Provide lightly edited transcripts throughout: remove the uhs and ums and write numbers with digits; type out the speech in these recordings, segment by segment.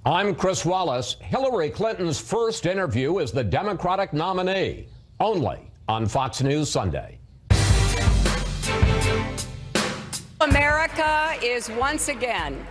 I'm Chris Wallace. Hillary Clinton's first interview as the Democratic nominee, only on Fox News Sunday. America is once again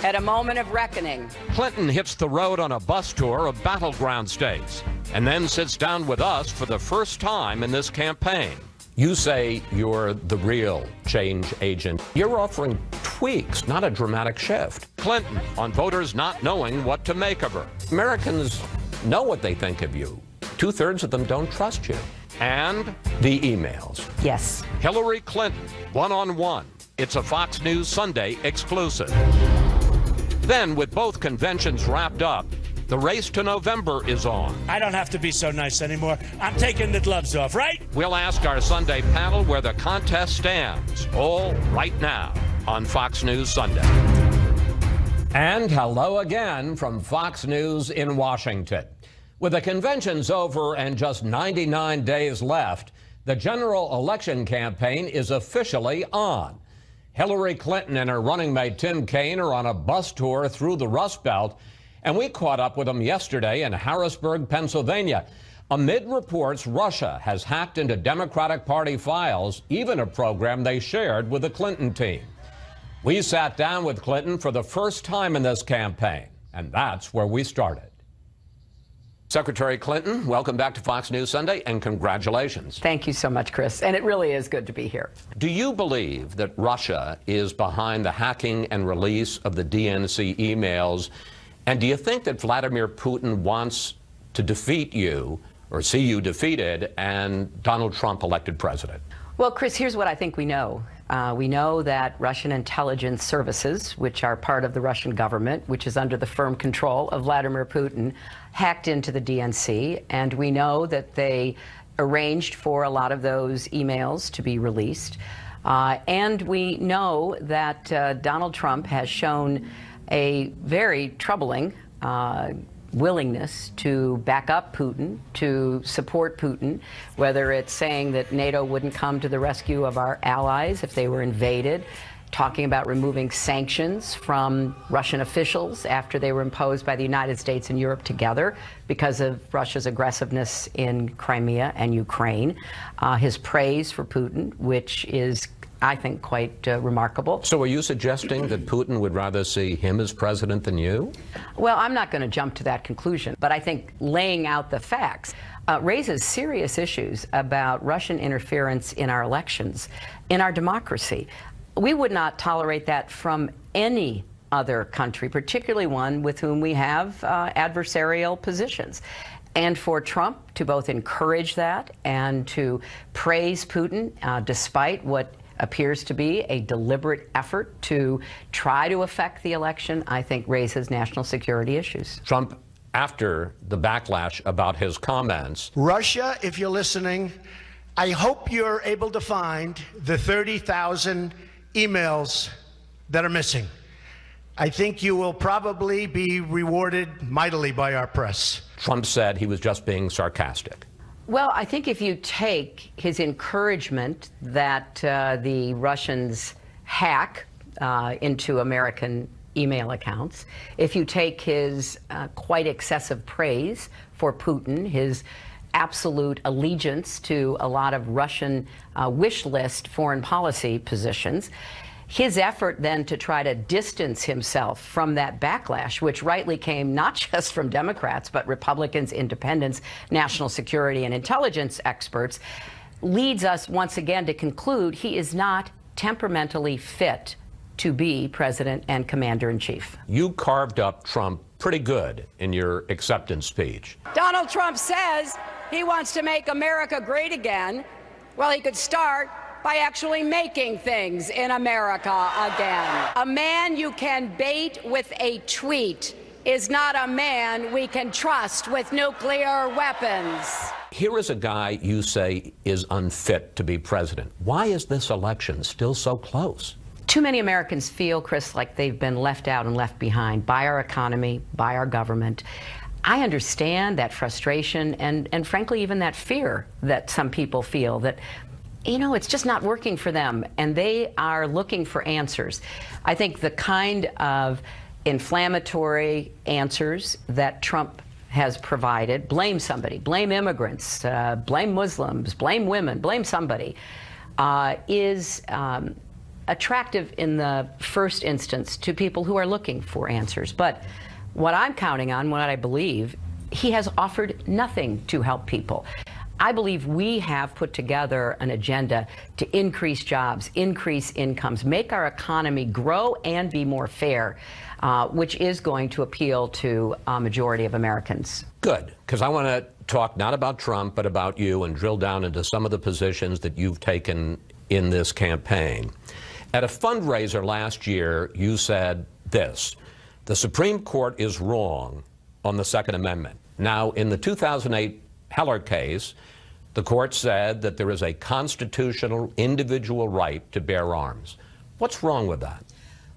at a moment of reckoning. Clinton hits the road on a bus tour of battleground states and then sits down with us for the first time in this campaign. You say you're the real change agent. You're offering tweaks, not a dramatic shift. Clinton on voters not knowing what to make of her. Americans know what they think of you. 2/3 of them don't trust you. And the emails. Yes. Hillary Clinton, one-on-one. It's a Fox News Sunday exclusive. Then, with both conventions wrapped up, the race to November is on. I don't have to be so nice anymore. I'm taking the gloves off, right? We'll ask our Sunday panel where the contest stands, all right now on Fox News Sunday. And hello again from Fox News in Washington. With the conventions over and just 99 days left, the general election campaign is officially on. Hillary Clinton and her running mate Tim Kaine are on a bus tour through the Rust Belt, and we caught up with them yesterday in Harrisburg, Pennsylvania. Amid reports Russia has hacked into Democratic Party files, even a program they shared with the Clinton team. We sat down with Clinton for the first time in this campaign, and that's where we started. Secretary Clinton, welcome back to Fox News Sunday, and congratulations. Thank you so much, Chris. And it really is good to be here. Do you believe that Russia is behind the hacking and release of the DNC emails? And do you think that Vladimir Putin wants to defeat you or see you defeated and Donald Trump elected president? Well, Chris, here's what I think we know. We know that Russian intelligence services, which are part of the Russian government, which is under the firm control of Vladimir Putin, hacked into the DNC. And we know that they arranged for a lot of those emails to be released. And we know that Donald Trump has shown a very troubling willingness to back up Putin, to support Putin, whether it's saying that NATO wouldn't come to the rescue of our allies if they were invaded, talking about removing sanctions from Russian officials after they were imposed by the United States and Europe together because of Russia's aggressiveness in Crimea and Ukraine, his praise for Putin, which is, I think, quite remarkable. So are you suggesting that Putin would rather see him as president than you? Well, I'm not going to jump to that conclusion, but I think laying out the facts raises serious issues about Russian interference in our elections, in our democracy. We would not tolerate that from any other country, particularly one with whom we have adversarial positions. And for Trump to both encourage that and to praise Putin, despite what appears to be a deliberate effort to try to affect the election, I think raises national security issues. Trump, after the backlash about his comments. Russia, if you're listening, I hope you're able to find the 30,000 emails that are missing. I think you will probably be rewarded mightily by our press. Trump said he was just being sarcastic. Well, I think if you take his encouragement that the Russians hack into American email accounts, if you take his quite excessive praise for Putin, his absolute allegiance to a lot of Russian wish list foreign policy positions, his effort then to try to distance himself from that backlash, which rightly came not just from Democrats, but Republicans, independents, national security and intelligence experts, leads us once again to conclude he is not temperamentally fit to be president and commander-in-chief. You carved up Trump pretty good in your acceptance speech. Donald Trump says he wants to make America great again. Well, he could start by actually making things in America again. A man you can bait with a tweet is not a man we can trust with nuclear weapons. Here is a guy you say is unfit to be president. Why is this election still so close? Too many Americans feel, Chris, like they've been left out and left behind by our economy, by our government. I understand that frustration and frankly, even that fear that some people feel that, you know, it's just not working for them, and they are looking for answers. I think the kind of inflammatory answers that Trump has provided, blame somebody, blame immigrants, blame Muslims, blame women, blame somebody, is attractive in the first instance to people who are looking for answers. But what I'm counting on, what I believe, he has offered nothing to help people. I believe we have put together an agenda to increase jobs, increase incomes, make our economy grow and be more fair, which is going to appeal to a majority of Americans. Good, because I want to talk not about Trump, but about you and drill down into some of the positions that you've taken in this campaign. At a fundraiser last year, you said this: the Supreme Court is wrong on the Second Amendment. Now, in the 2008 Heller case, the court said that there is a constitutional individual right to bear arms. What's wrong with that?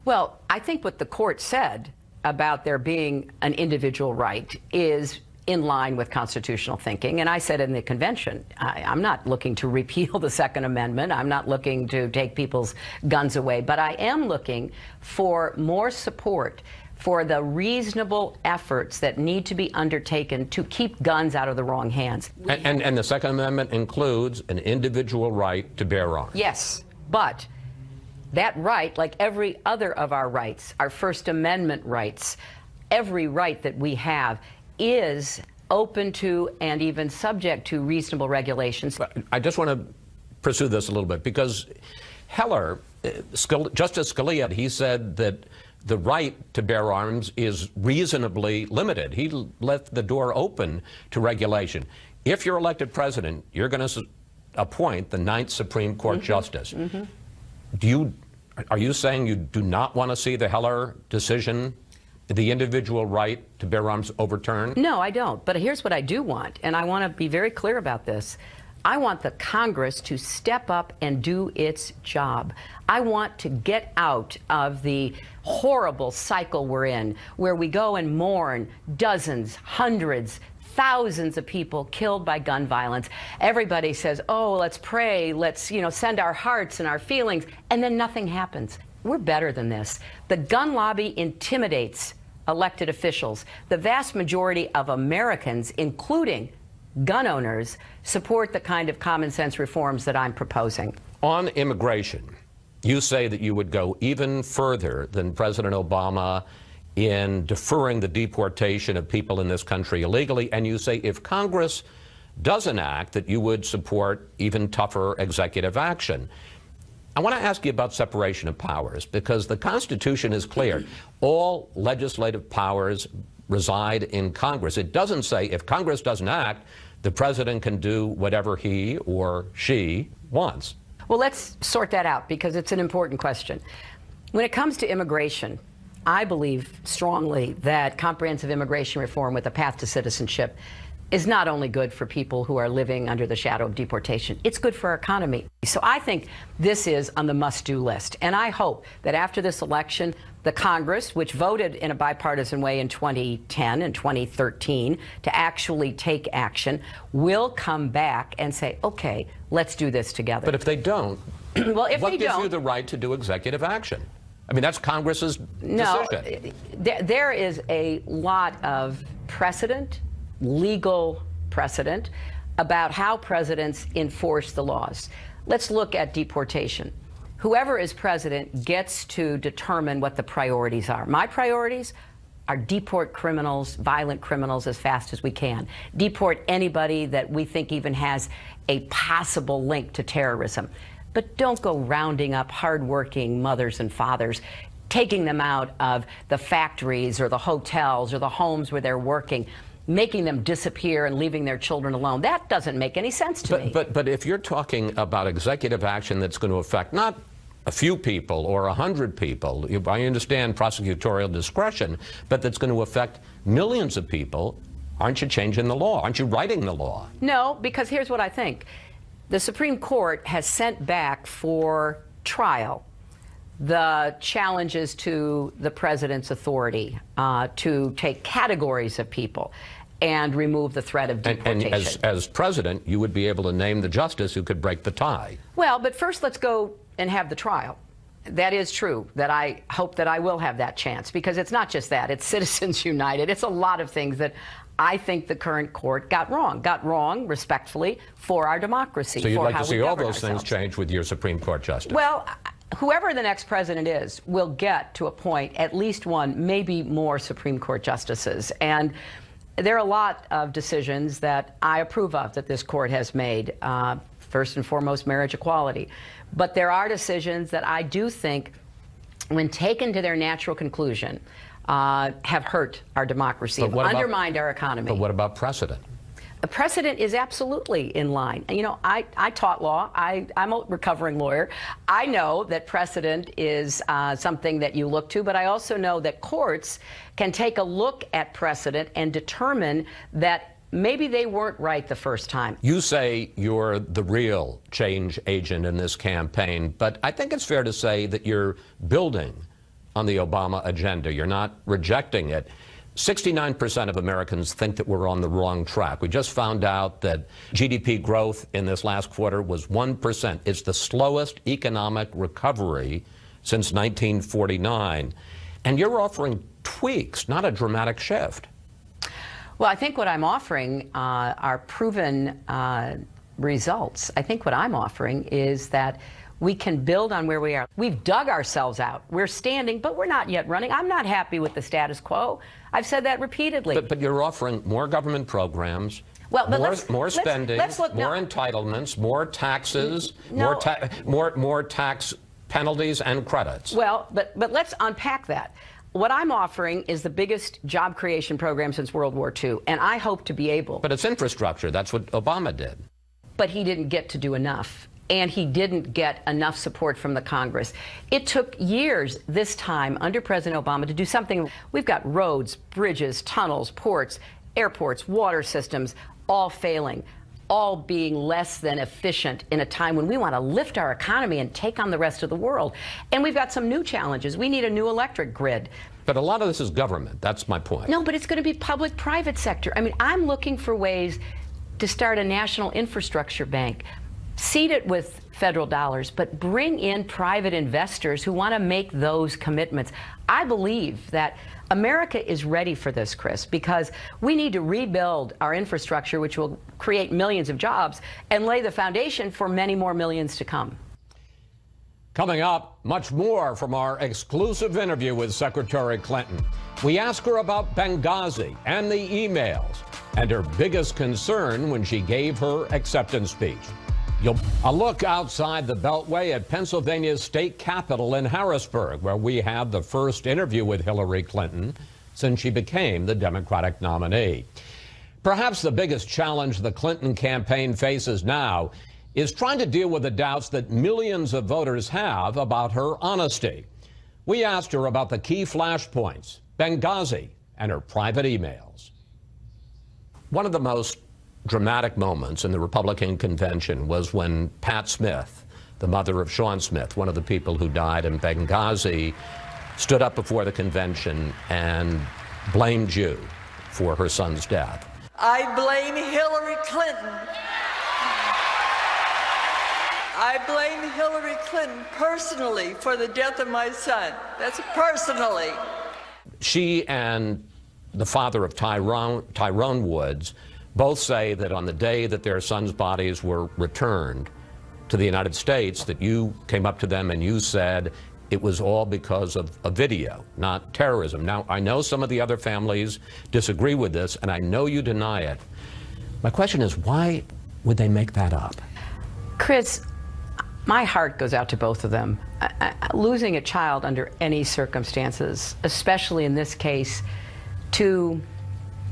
Well, I think what the court said about there being an individual right is in line with constitutional thinking. And I said in the convention, I'm not looking to repeal the Second Amendment. I'm not looking to take people's guns away. But I am looking for more support for the reasonable efforts that need to be undertaken to keep guns out of the wrong hands. And the Second Amendment includes an individual right to bear arms. Yes, but that right, like every other of our rights, our First Amendment rights, every right that we have is open to and even subject to reasonable regulations. I just want to pursue this a little bit, because Heller, Justice Scalia, he said that the right to bear arms is reasonably limited. He left the door open to regulation. If you're elected president, you're going to appoint the 9th Supreme Court Justice. Are you saying you do not want to see the Heller decision, the individual right to bear arms, overturned? No, I don't. But here's what I do want, and I want to be very clear about this. I want the Congress to step up and do its job. I want to get out of the horrible cycle we're in, where we go and mourn dozens, hundreds, thousands of people killed by gun violence. Everybody says, oh, let's pray, let's, send our hearts and our feelings, and then nothing happens. We're better than this. The gun lobby intimidates elected officials. The vast majority of Americans, including gun owners, support the kind of common sense reforms that I'm proposing. On immigration, you say that you would go even further than President Obama in deferring the deportation of people in this country illegally, and you say if Congress doesn't act, that you would support even tougher executive action. I want to ask you about separation of powers, because the Constitution is clear. All legislative powers reside in Congress. It doesn't say if Congress doesn't act, the president can do whatever he or she wants. Well, let's sort that out, because it's an important question. When it comes to immigration, I believe strongly that comprehensive immigration reform with a path to citizenship is not only good for people who are living under the shadow of deportation, it's good for our economy. So I think this is on the must-do list. And I hope that after this election, the Congress, which voted in a bipartisan way in 2010 and 2013 to actually take action, will come back and say, okay, let's do this together. But if they don't, well, if what they gives don't, you the right to do executive action? I mean, that's Congress's decision. There is a lot of precedent, legal precedent, about how presidents enforce the laws. Let's look at deportation. Whoever is president gets to determine what the priorities are. My priorities are deport criminals, violent criminals, as fast as we can. Deport anybody that we think even has a possible link to terrorism. But don't go rounding up hardworking mothers and fathers, taking them out of the factories or the hotels or the homes where they're working, making them disappear and leaving their children alone. That doesn't make any sense to me. But if you're talking about executive action that's going to affect not a few people or 100 people, I understand prosecutorial discretion, but that's going to affect millions of people, aren't you changing the law? Aren't you writing the law? No, because here's what I think. The Supreme Court has sent back for trial the challenges to the president's authority to take categories of people and remove the threat of deportation. And as president, you would be able to name the justice who could break the tie. Well, but first let's go and have the trial. that is true, that I hope that I will have that chance, because it's not just that, it's Citizens United. It's a lot of things that I think the current court got wrong, respectfully, for our democracy. So you'd for like how to see we all govern those things ourselves. change with your Supreme Court justice? Well, whoever the next president is will get to appoint at least one, maybe more Supreme Court justices. And there are a lot of decisions that I approve of that this court has made, first and foremost, marriage equality. But there are decisions that I do think, when taken to their natural conclusion, have hurt our democracy, have undermined our economy. But what about precedent? A precedent is absolutely in line. You know, I taught law. I'm a recovering lawyer. I know that precedent is something that you look to, but I also know that courts can take a look at precedent and determine that maybe they weren't right the first time. You say you're the real change agent in this campaign, but I think it's fair to say that you're building on the Obama agenda. You're not rejecting it. 69% of Americans think that we're on the wrong track. We just found out that GDP growth in this last quarter was 1%. It's the slowest economic recovery since 1949. And you're offering tweaks, not a dramatic shift. Well, I think what I'm offering are proven results. I think what I'm offering is that we can build on where we are. We've dug ourselves out. We're standing, but we're not yet running. I'm not happy with the status quo. I've said that repeatedly. But you're offering more government programs, well, but more spending, more entitlements, more taxes, more tax penalties and credits. Well, but let's unpack that. What I'm offering is the biggest job creation program since World War II, and I hope to be able. But it's infrastructure. That's what Obama did. But he didn't get to do enough. And he didn't get enough support from the Congress. It took years this time under President Obama to do something. We've got roads, bridges, tunnels, ports, airports, water systems, all failing, all being less than efficient in a time when we want to lift our economy and take on the rest of the world. And we've got some new challenges. We need a new electric grid. But a lot of this is government. That's my point. No, but it's going to be public-private sector. I mean, I'm looking for ways to start a national infrastructure bank. Seed it with federal dollars, but bring in private investors who want to make those commitments. I believe that America is ready for this, Chris, because we need to rebuild our infrastructure, which will create millions of jobs, and lay the foundation for many more millions to come. Coming up, much more from our exclusive interview with Secretary Clinton. We ask her about Benghazi and the emails, and her biggest concern when she gave her acceptance speech. A look outside the Beltway at Pennsylvania's state capitol in Harrisburg, where we had the first interview with Hillary Clinton since she became the Democratic nominee. Perhaps the biggest challenge the Clinton campaign faces now is trying to deal with the doubts that millions of voters have about her honesty. We asked her about the key flashpoints, Benghazi, and her private emails. One of the most dramatic moments in the Republican convention was when Pat Smith, the mother of Sean Smith, one of the people who died in Benghazi, stood up before the convention and blamed you for her son's death. I blame Hillary Clinton. I blame Hillary Clinton personally for the death of my son. That's personally. She and the father of Tyrone Woods both say that on the day that their sons' bodies were returned to the United States, that you came up to them and you said it was all because of a video, not terrorism. Now, I know some of the other families disagree with this, and I know you deny it. My question is, why would they make that up? Chris, my heart goes out to both of them. Losing a child under any circumstances, especially in this case, to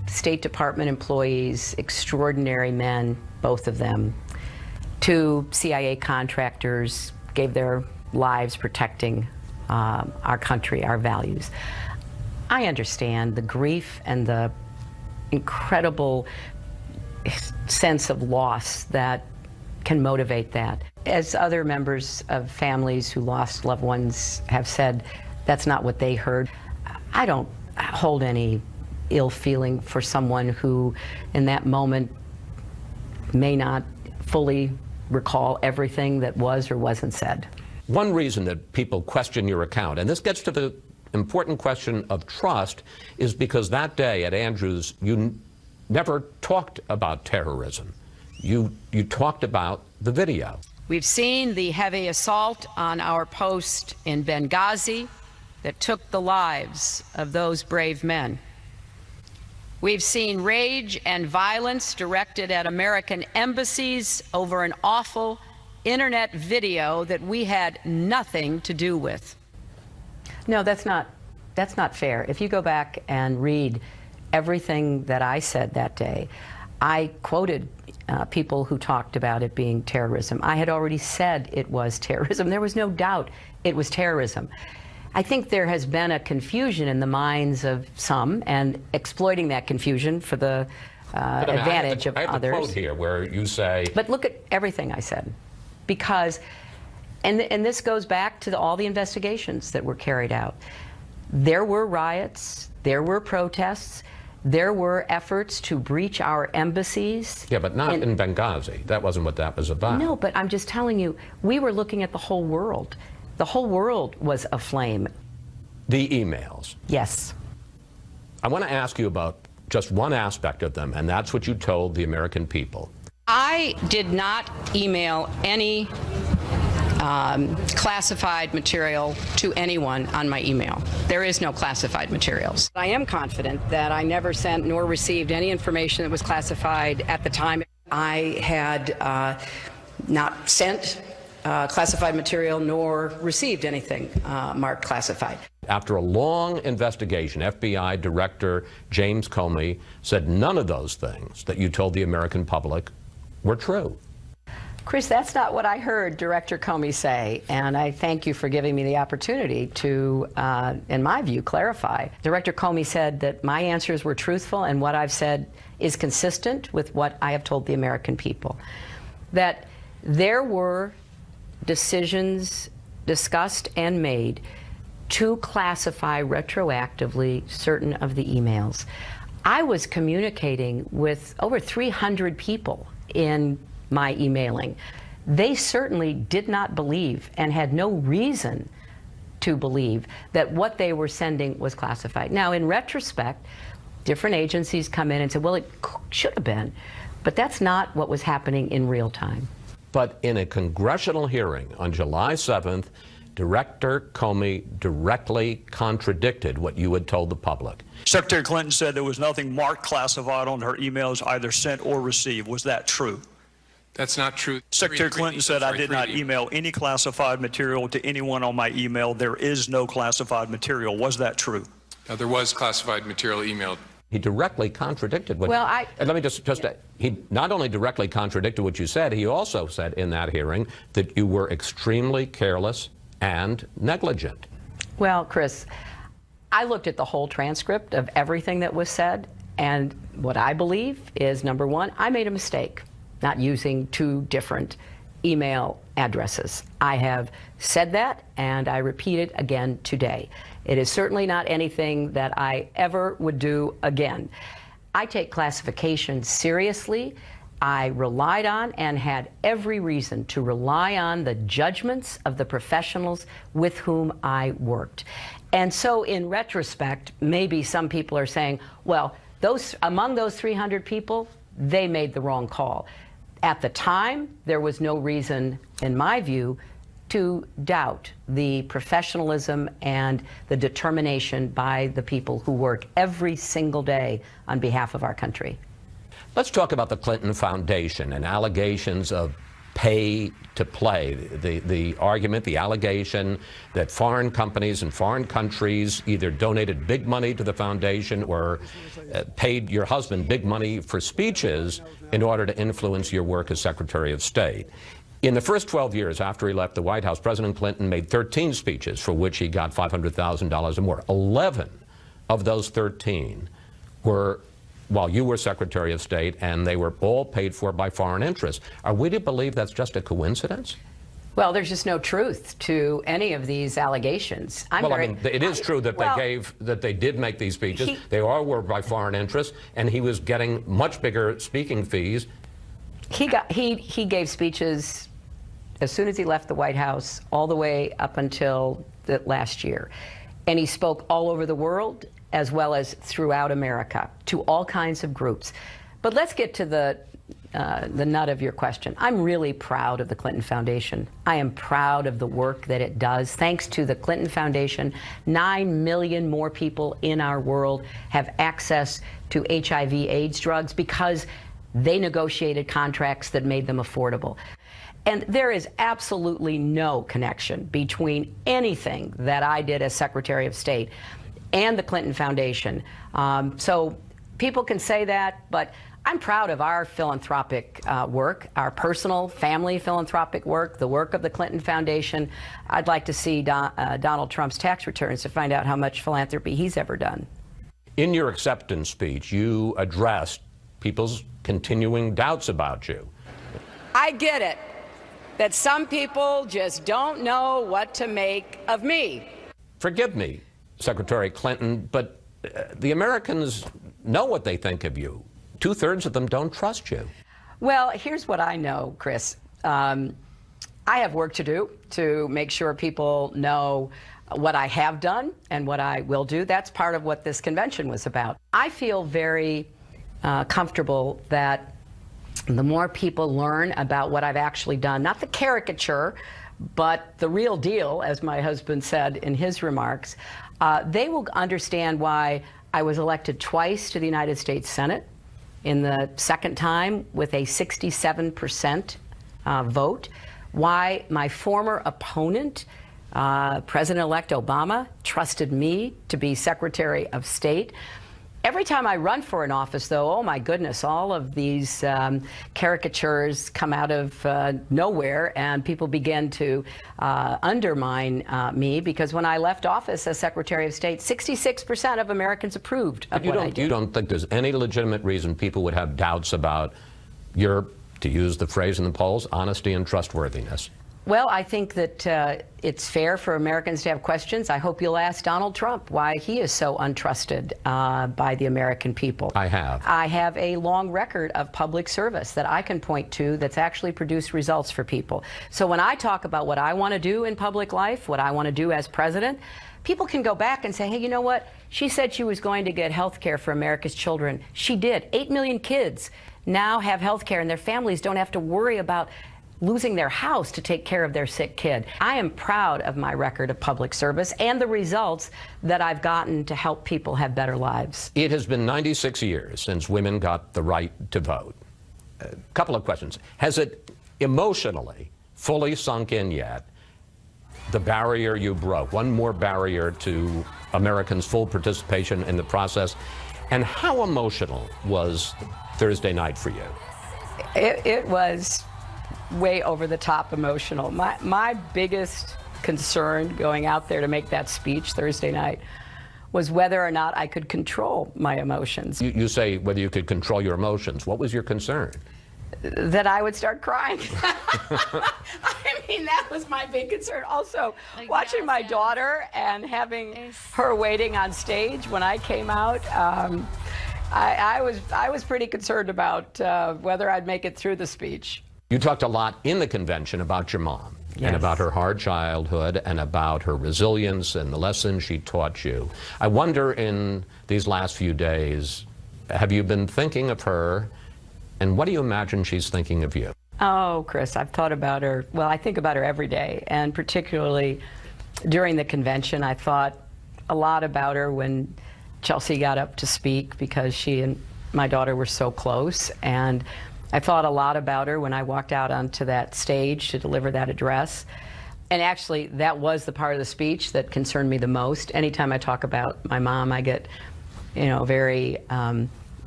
State Department employees, extraordinary men, both of them, to CIA contractors, gave their lives protecting our country, our values. I understand the grief and the incredible sense of loss that can motivate that. As other members of families who lost loved ones have said, that's not what they heard. I don't hold any ill feeling for someone who in that moment may not fully recall everything that was or wasn't said. one reason that people question your account, and this gets to the important question of trust, is because that day at Andrews, you never talked about terrorism. You talked about the video. We've seen the heavy assault on our post in Benghazi that took the lives of those brave men. We've seen rage and violence directed at American embassies over an awful internet video that we had nothing to do with. No, that's not fair. If you go back and read everything that I said that day, I quoted people who talked about it being terrorism. I had already said it was terrorism. There was no doubt it was terrorism. I think there has been a confusion in the minds of some, and exploiting that confusion for the advantage of others. I have a quote here where you say... But look at everything I said. Because, and this goes back to all the investigations that were carried out. There were riots, there were protests, there were efforts to breach our embassies. Yeah, but not in Benghazi. That wasn't what that was about. No, but I'm just telling you, we were looking at the whole world. The whole world was aflame. The emails. Yes. I want to ask you about just one aspect of them, and that's what you told the American people. I did not email any classified material to anyone on my email. There is no classified materials. I am confident that I never sent nor received any information that was classified at the time. I had not sent classified material nor received anything marked classified. After a long investigation, FBI Director James Comey said none of those things that you told the American public were true. Chris, that's not what I heard Director Comey say, and I thank you for giving me the opportunity to, in my view, clarify. Director Comey said that my answers were truthful and what I've said is consistent with what I have told the American people. That there were decisions discussed and made to classify retroactively certain of the emails. I was communicating with over 300 people in my emailing. They certainly did not believe and had no reason to believe that what they were sending was classified. Now, in retrospect, different agencies come in and say, well, it should have been, but that's not what was happening in real time. But in a congressional hearing on July 7th, Director Comey directly contradicted what you had told the public. Secretary Clinton said there was nothing marked classified on her emails either sent or received. Was that true? That's not true. Secretary Clinton said I did not email any classified material to anyone on my email. There is no classified material. Was that true? There was classified material emailed. He directly contradicted what... Well, and let me just he not only directly contradicted what you said, he also said in that hearing that you were extremely careless and negligent. Well, Chris, I looked at the whole transcript of everything that was said, and what I believe is, number one, I made a mistake not using two different email addresses. I have said that, and I repeat it again today. It is certainly not anything that I ever would do again. I take classification seriously. I relied on and had every reason to rely on the judgments of the professionals with whom I worked. And so in retrospect, maybe some people are saying, well, among those 300 people, they made the wrong call. At the time, there was no reason, in my view, to doubt the professionalism and the determination by the people who work every single day on behalf of our country. Let's talk about the Clinton Foundation and allegations of pay to play. The argument, the allegation that foreign companies and foreign countries either donated big money to the foundation or paid your husband big money for speeches in order to influence your work as Secretary of State. In the first 12 years after he left the White House, President Clinton made 13 speeches for which he got $500,000 or more. 11 of those 13 were while you were Secretary of State, and they were all paid for by foreign interests. Are we to believe that's just a coincidence? Well, there's just no truth to any of these allegations. It is true that they did make these speeches. They all were by foreign interests, and he was getting much bigger speaking fees. He gave speeches as soon as he left the White House, all the way up until last year. And he spoke all over the world, as well as throughout America, to all kinds of groups. But let's get to the nut of your question. I'm really proud of the Clinton Foundation. I am proud of the work that it does. Thanks to the Clinton Foundation, 9 million more people in our world have access to HIV/AIDS drugs because they negotiated contracts that made them affordable. And there is absolutely no connection between anything that I did as Secretary of State and the Clinton Foundation. So people can say that, but I'm proud of our philanthropic work, our personal family philanthropic work, the work of the Clinton Foundation. I'd like to see Donald Trump's tax returns to find out how much philanthropy he's ever done. In your acceptance speech, you addressed people's continuing doubts about you. I get it, that some people just don't know what to make of me. Forgive me, Secretary Clinton, but the Americans know what they think of you. 2/3 of them don't trust you. Well, here's what I know, Chris. I have work to do to make sure people know what I have done and what I will do. That's part of what this convention was about. I feel very comfortable that the more people learn about what I've actually done, not the caricature, but the real deal, as my husband said in his remarks, they will understand why I was elected twice to the United States Senate. In the second time with a 67% vote, why my former opponent, President-elect Obama, trusted me to be Secretary of State. Every time I run for an office, though, oh my goodness, all of these caricatures come out of nowhere, and people begin to undermine me, because when I left office as Secretary of State, 66% of Americans approved of what I did. You don't think there's any legitimate reason people would have doubts about your, to use the phrase in the polls, honesty and trustworthiness? Well, I think that it's fair for Americans to have questions. I hope you'll ask Donald Trump why he is so untrusted by the American people. I have. I have a long record of public service that I can point to that's actually produced results for people. So when I talk about what I want to do in public life, what I want to do as president, people can go back and say, hey, you know what? She said she was going to get health care for America's children. She did. 8 million kids now have health care, and their families don't have to worry about losing their house to take care of their sick kid. I am proud of my record of public service and the results that I've gotten to help people have better lives. It has been 96 years since women got the right to vote. A couple of questions. Has it emotionally fully sunk in yet, the barrier you broke, one more barrier to Americans' full participation in the process? And how emotional was Thursday night for you? It was way over the top emotional. My biggest concern going out there to make that speech Thursday night was whether or not I could control my emotions. You say whether you could control your emotions. What was your concern? That I would start crying. I mean, that was my big concern. Also, watching my daughter and having her waiting on stage when I came out, I was pretty concerned about whether I'd make it through the speech. You talked a lot in the convention about your mom. Yes. And about her hard childhood and about her resilience and the lessons she taught you. I wonder, in these last few days, have you been thinking of her, and what do you imagine she's thinking of you? Oh, Chris, I've thought about her. Well, I think about her every day, and particularly during the convention. I thought a lot about her when Chelsea got up to speak, because she and my daughter were so close, and I thought a lot about her when I walked out onto that stage to deliver that address. And actually, that was the part of the speech that concerned me the most. Anytime I talk about my mom, I get, very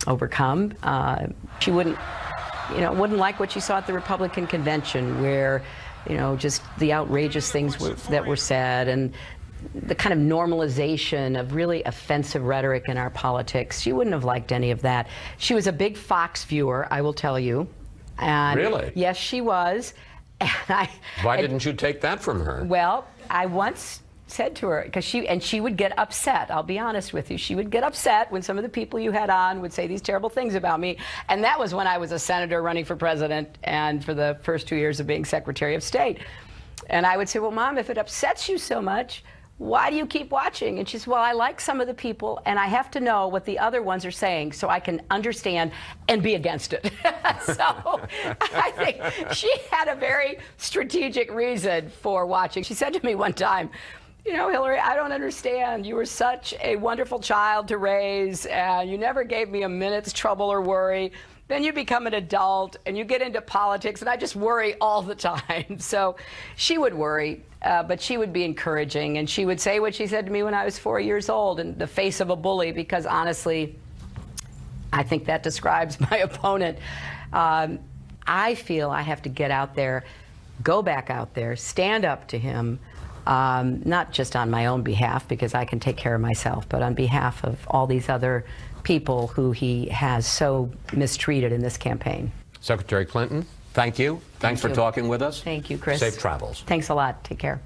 overcome. She wouldn't like what she saw at the Republican convention, where, just the outrageous things that were said, and the kind of normalization of really offensive rhetoric in our politics. She wouldn't have liked any of that. She was a big Fox viewer, I will tell you. And really? Yes, she was. And Why didn't you take that from her? Well, I once said to her, because she would get upset, I'll be honest with you, she would get upset when some of the people you had on would say these terrible things about me. And that was when I was a senator running for president and for the first 2 years of being Secretary of State. And I would say, well, Mom, if it upsets you so much, why do you keep watching? And she said, well, I like some of the people, and I have to know what the other ones are saying so I can understand and be against it. So I think she had a very strategic reason for watching. She said to me one time, you know, Hillary, I don't understand. You were such a wonderful child to raise, and you never gave me a minute's trouble or worry. Then you become an adult, and you get into politics, and I just worry all the time. So she would worry, but she would be encouraging, and she would say what she said to me when I was 4 years old in the face of a bully, because honestly, I think that describes my opponent. I feel I have to get out there, go back out there, stand up to him, not just on my own behalf, because I can take care of myself, but on behalf of all these other people who he has so mistreated in this campaign. Secretary Clinton, thank you. Thanks for talking with us. Thank you, Chris. Safe travels. Thanks a lot. Take care.